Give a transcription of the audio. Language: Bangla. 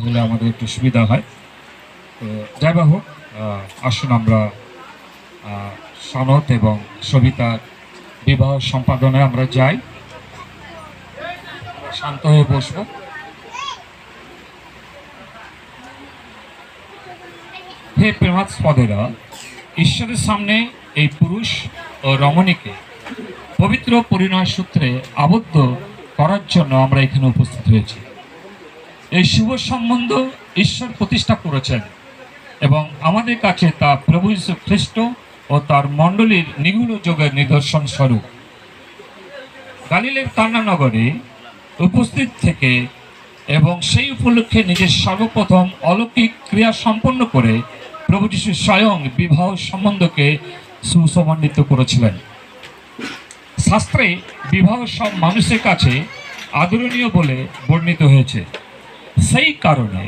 হলে আমাদের একটু সুবিধা হয়। তো যাই বা হোক, আসুন আমরা সনদ এবং সবিতার বিবাহ সম্পাদনে আমরা যাই। শান্ত হয়ে বসবো। হে প্রেমাস্পদেরা, ঈশ্বরের সামনে এই পুরুষ ও রমণীকে পবিত্র পরিণয় সূত্রে আবদ্ধ করার জন্য আমরা এখানে উপস্থিত হয়েছি। এই শুভ সম্বন্ধ ঈশ্বর প্রতিষ্ঠা করেছেন এবং আমাদের কাছে তা প্রভু যীশু খ্রিস্ট ও তার মণ্ডলীর নিগুণ যোগের নিদর্শন স্বরূপ। গালিলের কানা নগরে উপস্থিত থেকে এবং সেই উপলক্ষে নিজের সর্বপ্রথম অলৌকিক ক্রিয়া সম্পন্ন করে প্রভু যীশু স্বয়ং বিবাহ সম্বন্ধকে সুসমন্বিত করেছিলেন। শাস্ত্রে বিবাহ সব মানুষের কাছে আদরণীয় বলে বর্ণিত হয়েছে। সেই কারণে